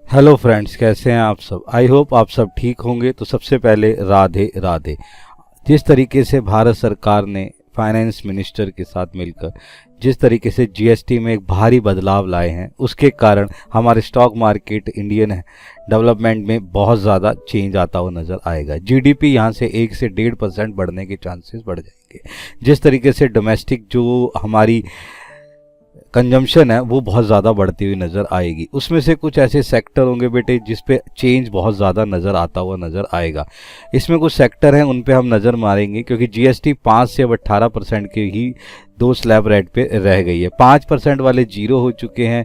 Hello friends, कैसे हैं आप सब। आई होप आप सब ठीक होंगे। तो सबसे पहले राधे राधे। जिस तरीके से भारत सरकार ने फाइनेंस मिनिस्टर के साथ मिलकर जिस तरीके से जीएसटी में एक भारी बदलाव लाए हैं, उसके कारण हमारे स्टॉक मार्केट इंडियन डेवलपमेंट में बहुत ज़्यादा चेंज आता हुआ नज़र आएगा। जीडीपी यहाँ से 1 से 1.5% बढ़ने के चांसेस बढ़ जाएंगे। जिस तरीके से डोमेस्टिक जो हमारी कंजम्पशन है वो बहुत ज़्यादा बढ़ती हुई नज़र आएगी। उसमें से कुछ ऐसे सेक्टर होंगे बेटे जिस पे चेंज बहुत ज़्यादा नज़र आता हुआ नज़र आएगा। इसमें कुछ सेक्टर हैं, उन पे हम नज़र मारेंगे, क्योंकि जीएसटी 5 से अब 18% के ही 2 स्लैब रेट पे रह गई है। 5% वाले जीरो हो चुके हैं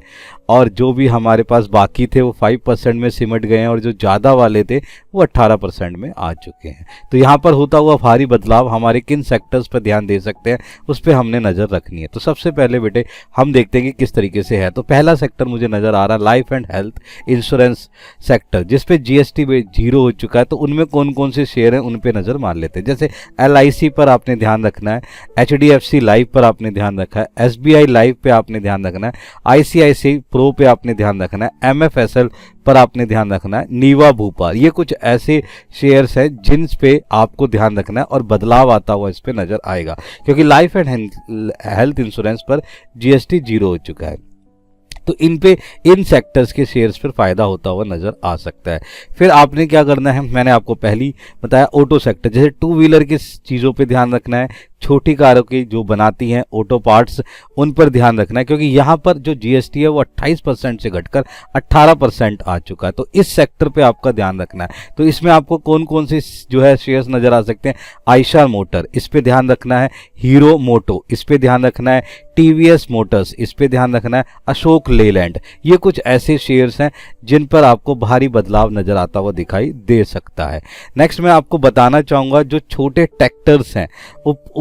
और जो भी हमारे पास बाकी थे वो 5% में सिमट गए हैं, और जो ज़्यादा वाले थे वो 18% में आ चुके हैं। तो यहाँ पर होता हुआ भारी बदलाव हमारे किन सेक्टर्स पर ध्यान दे सकते हैं, उस पर हमने नज़र रखनी है। तो सबसे पहले बेटे हम देखते हैं कि किस तरीके से है। तो पहला सेक्टर मुझे नज़र आ रहा है life and health insurance sector, जिस पे जीएसटी जीरो हो चुका है। तो उनमें कौन कौन से शेयर हैं उन पे नज़र मार लेते हैं। जैसे LIC पर आपने ध्यान रखना है, HDFC लाइफ पर आपने ध्यान रखा है, SBI लाइफ पे आपने ध्यान रखना है, ICICI प्रो पे आपने ध्यान रखना है, MFSL पर आपने ध्यान रखना है, नीवा भूपाल। ये कुछ ऐसे शेयर्स हैं जिन पे आपको ध्यान रखना है और बदलाव आता हुआ इस पे नजर आएगा, क्योंकि लाइफ एंड हेल्थ इंश्योरेंस पर जीएसटी जीरो हो चुका है। तो इन पे इन सेक्टर्स के शेयर्स पर फायदा होता हुआ नजर आ सकता है। फिर आपने क्या करना है, मैंने आपको पहले बताया ऑटो सेक्टर, जैसे 2 व्हीलर की चीज़ों पे ध्यान रखना है, छोटी कारों की जो बनाती हैं ऑटो पार्ट्स, उन पर ध्यान रखना है, क्योंकि यहाँ पर जो जीएसटी है वो 28% से घटकर 18% आ चुका है। तो इस सेक्टर पे आपका ध्यान रखना है। तो इसमें आपको कौन कौन से जो है शेयर्स नजर आ सकते हैं, आयशर मोटर, इस पे ध्यान रखना है, हीरो मोटो, इस पे ध्यान रखना है, टीवीएस मोटर्स, इस पे ध्यान रखना है, अशोक लेलैंड। ये कुछ ऐसे शेयर्स हैं जिन पर आपको भारी बदलाव नजर आता हुआ दिखाई दे सकता है। नेक्स्ट मैं आपको बताना चाहूंगा जो छोटे ट्रैक्टर्स हैं,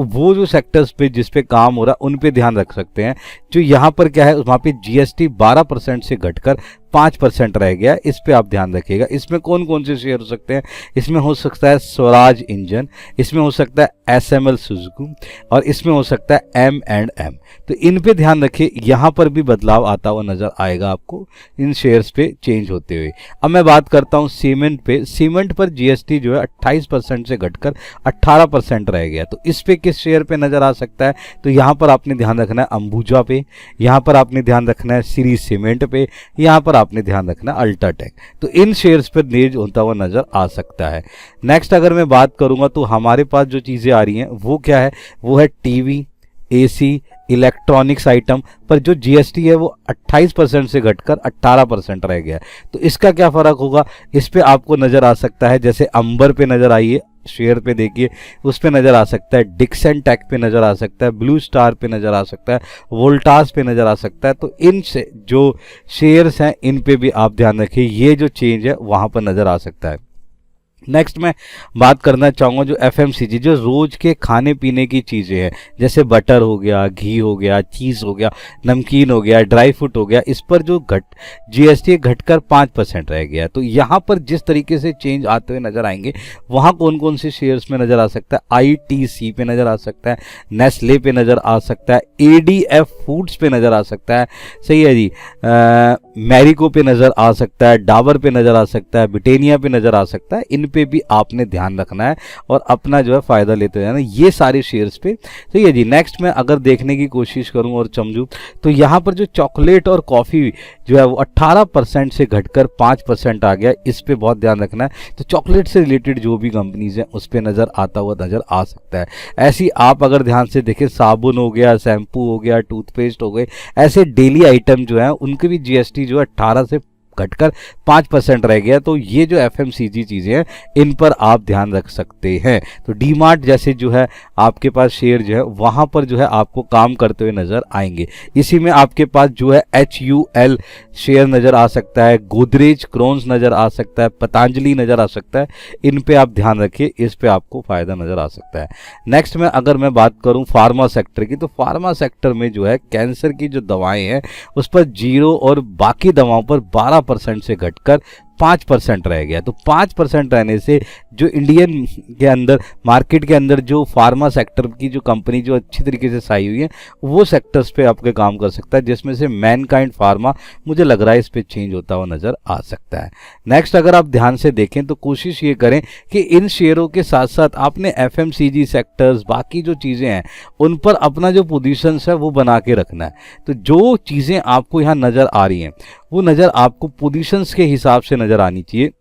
वो जो सेक्टर्स पे जिस पे काम हो रहा है उन पे ध्यान रख सकते हैं। जो यहाँ पर क्या है, वहाँ पे जीएसटी 12% से घटकर 5% रह गया, इस पे आप ध्यान रखिएगा। इसमें कौन कौन से शेयर हो सकते हैं, इसमें हो सकता है स्वराज इंजन, इसमें हो सकता है SML सुजुकी, और इसमें हो सकता है M&M। तो इन पे ध्यान रखिए, यहाँ पर भी बदलाव आता हुआ नजर आएगा आपको इन शेयर्स पे चेंज होते हुए। अब मैं बात करता हूँ सीमेंट पे। सीमेंट पर जीएसटी जो है 28% से घटकर 18% रह गया। तो इस पे किस शेयर पे नजर आ सकता है, तो यहाँ पर आपने ध्यान रखना है अंबुजा पे, यहाँ पर आपने ध्यान रखना है श्री सीमेंट पे, यहाँ पर आपने ध्यान रखना अल्ट्राटेक। तो इन शेयर्स पर तेज होता हुआ नजर आ सकता है। नेक्स्ट अगर मैं बात करूंगा तो हमारे पास जो चीजें आ रही हैं वो क्या है, वो है टीवी, एसी, इलेक्ट्रॉनिक्स आइटम पर जो जीएसटी है वो 28% से घटकर 18% रह गया। तो इसका क्या फर्क होगा, इस पे आपको नजर आ सकता है, जैसे अंबर पे नजर आइए शेयर पे देखिए, उस पे नजर आ सकता है, डिक्सन टेक पे नजर आ सकता है, ब्लू स्टार पे नजर आ सकता है, वोल्टास पे नजर आ सकता है। तो इन से जो शेयर्स हैं इन पे भी आप ध्यान रखिए, ये जो चेंज है वहां पर नजर आ सकता है। नेक्स्ट मैं बात करना चाहूँगा जो FMCG, जो रोज के खाने पीने की चीज़ें हैं, जैसे बटर हो गया, घी हो गया, चीज़ हो गया, नमकीन हो गया, ड्राई फ्रूट हो गया, इस पर जो जीएसटी घटकर 5% रह गया। तो यहाँ पर जिस तरीके से चेंज आते हुए नजर आएंगे, वहाँ कौन कौन से शेयर्स में नजर आ सकता है, ITC पे नजर आ सकता है, नेस्ले पे नजर आ सकता है, ADF फूड्स पे नजर आ सकता है, सही है जी, मैरिको पे नजर आ सकता है, डाबर पे नजर आ सकता है, ब्रिटानिया पे नजर आ सकता है। इन पे भी आपने ध्यान रखना है और अपना जो है फायदा लेते जाना, ये सारे शेयर्स पे। तो ये जी नेक्स्ट मैं अगर देखने की कोशिश करूं और समझूं तो यहाँ पर जो चॉकलेट और कॉफ़ी जो है वो 18% से घटकर 5% आ गया, इस पे बहुत ध्यान रखना है। तो चॉकलेट से रिलेटेड जो भी कंपनीज हैं उस पे नज़र आता हुआ नज़र आ सकता है। ऐसी आप अगर ध्यान से देखें, साबुन हो गया, शैम्पू हो गया, टूथपेस्ट हो गए, ऐसे डेली आइटम जो है उनके भी जीएसटी जो है 18 से घटकर 5% रह गया। तो ये जो FMCG चीज़ें हैं इन पर आप ध्यान रख सकते हैं। तो डीमार्ट जैसे जो है आपके पास शेयर जो है वहाँ पर जो है आपको काम करते हुए नज़र आएंगे। इसी में आपके पास जो है HUL शेयर नज़र आ सकता है, गोदरेज क्रोन्स नज़र आ सकता है, पतंजलि नज़र आ सकता है। इन पे आप ध्यान रखिए, इस पे आपको फ़ायदा नज़र आ सकता है। नेक्स्ट में अगर मैं बात करूँ फार्मा सेक्टर की, तो फार्मा सेक्टर में जो है कैंसर की जो दवाएँ हैं उस पर जीरो और बाकी दवाओं पर 12% से घटकर 5% रह गया। तो 5% रहने से जो इंडियन के अंदर मार्केट के अंदर जो फार्मा सेक्टर की जो कंपनी जो अच्छी तरीके से साई हुई है वो सेक्टर्स पे आपके काम कर सकता है, जिसमें से मैनकाइंड फार्मा मुझे लग रहा है इस पे चेंज होता हुआ नजर आ सकता है। नेक्स्ट अगर आप ध्यान से देखें तो कोशिश ये करें कि इन शेयरों के साथ साथ आपने एफएमसीजी सेक्टर्स बाकी जो चीज़ें हैं उन पर अपना जो पोजीशंस है वो बना के रखना है। तो जो चीज़ें आपको यहाँ नज़र आ रही हैं वो नज़र आपको पोजीशंस के हिसाब से नज़र आनी चाहिए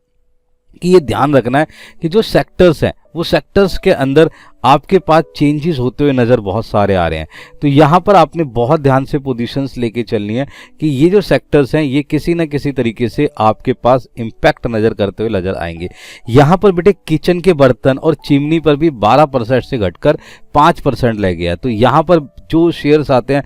कि ये ध्यान रखना है कि जो सेक्टर्स हैं वो सेक्टर्स के अंदर आपके पास चेंजेस होते हुए नज़र बहुत सारे आ रहे हैं। तो यहाँ पर आपने बहुत ध्यान से पोजीशंस लेके चलनी है कि ये जो सेक्टर्स हैं ये किसी न किसी तरीके से आपके पास इम्पैक्ट नज़र करते हुए नज़र आएंगे। यहाँ पर बेटे किचन के बर्तन और चिमनी पर भी 12% से घटकर 5% रह गया। तो यहाँ पर जो शेयर्स आते हैं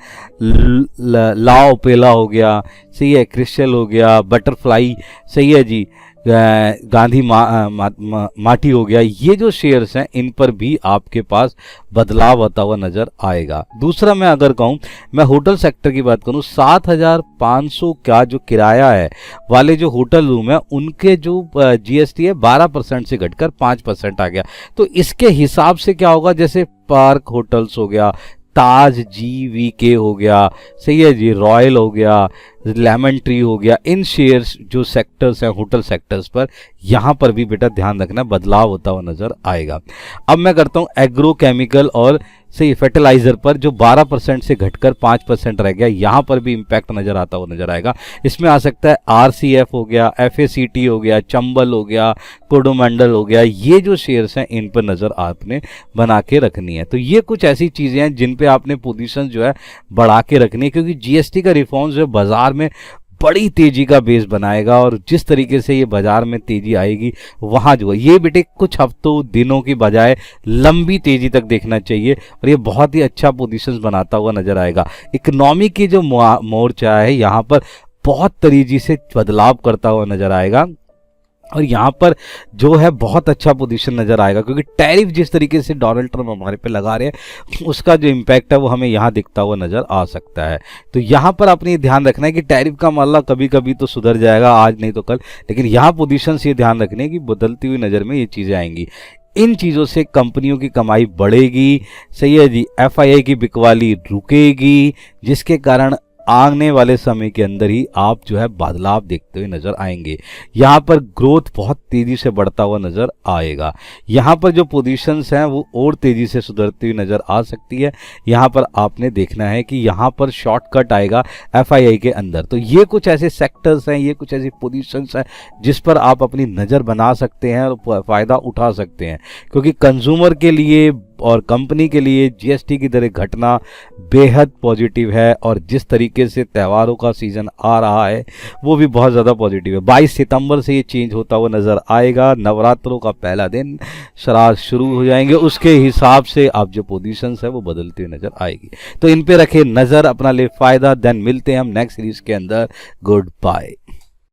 लाओ पेला हो गया, सही है, क्रिस्टल हो गया, बटरफ्लाई, सही है जी, गांधी माटी हो गया, ये जो शेयर्स हैं इन पर भी आपके पास बदलाव होता हुआ नजर आएगा। दूसरा मैं अगर कहूँ, मैं होटल सेक्टर की बात करूँ, 7,500 का जो किराया है वाले जो होटल रूम है उनके जो जीएसटी है 12% से घटकर 5% आ गया। तो इसके हिसाब से क्या होगा, जैसे पार्क होटल्स हो गया, ताज GVK हो गया, सही है जी, रॉयल हो गया, लेमन ट्री हो गया, इन शेयर्स जो सेक्टर्स हैं होटल सेक्टर्स पर यहाँ पर भी बेटा ध्यान रखना बदलाव होता हुआ नजर आएगा। अब मैं करता हूँ एग्रो केमिकल और सही फर्टिलाइजर पर जो 12% से घटकर 5% रह गया, यहाँ पर भी इम्पैक्ट नजर आता हुआ नजर आएगा। इसमें आ सकता है RCF हो गया, FACT हो गया, चंबल हो गया, कोडोमंडल हो गया, ये जो शेयर्स हैं इन पर नजर आपने बना के रखनी है। तो ये कुछ ऐसी चीजें हैं जिन पे आपने पोजीशन जो है बढ़ा के रखनी है, क्योंकि GST का रिफॉर्म जो है बाजार में बड़ी तेजी का बेस बनाएगा और जिस तरीके से ये बाजार में तेजी आएगी वहाँ जो है ये बेटे कुछ हफ्तों दिनों की बजाय लंबी तेजी तक देखना चाहिए और ये बहुत ही अच्छा पोजीशंस बनाता हुआ नजर आएगा। इकोनॉमी की जो मोर्चा है यहाँ पर बहुत तेजी से बदलाव करता हुआ नजर आएगा और यहाँ पर जो है बहुत अच्छा पोजीशन नज़र आएगा, क्योंकि टैरिफ जिस तरीके से डोनाल्ड ट्रम्प हमारे पे लगा रहे हैं उसका जो इम्पैक्ट है वो हमें यहाँ दिखता हुआ नज़र आ सकता है। तो यहाँ पर आपने ये ध्यान रखना है कि टैरिफ का मामला कभी कभी तो सुधर जाएगा, आज नहीं तो कल, लेकिन यहाँ पोजीशन ये ध्यान रखने है कि बदलती हुई नज़र में ये चीज़ें आएंगी। इन चीज़ों से कंपनियों की कमाई बढ़ेगी, सही है जी, FII की बिकवाली रुकेगी, जिसके कारण आने वाले समय के अंदर ही आप जो है बदलाव देखते हुए नजर आएंगे। यहाँ पर ग्रोथ बहुत तेजी से बढ़ता हुआ नजर आएगा। यहाँ पर जो पोजीशंस हैं वो और तेजी से सुधरती हुई नजर आ सकती है। यहाँ पर आपने देखना है कि यहाँ पर शॉर्टकट आएगा FII के अंदर। तो ये कुछ ऐसे सेक्टर्स हैं, ये कुछ ऐसी पोजीशंस हैं जिस पर आप अपनी नज़र बना सकते हैं और फ़ायदा उठा सकते हैं, क्योंकि कंज्यूमर के लिए और कंपनी के लिए GST की दरें घटना बेहद पॉजिटिव है और जिस तरीके से त्योहारों का सीज़न आ रहा है वो भी बहुत ज़्यादा पॉजिटिव है। 22 सितंबर से ये चेंज होता हुआ नज़र आएगा। नवरात्रों का पहला दिन श्राद्ध शुरू हो जाएंगे, उसके हिसाब से आप जो पोजीशंस है वो बदलती हुई नज़र आएगी। तो इन पे रखे नज़र, अपना ले फ़ायदा। देन मिलते हैं हम नेक्स्ट सीरीज़ के अंदर। Good bye.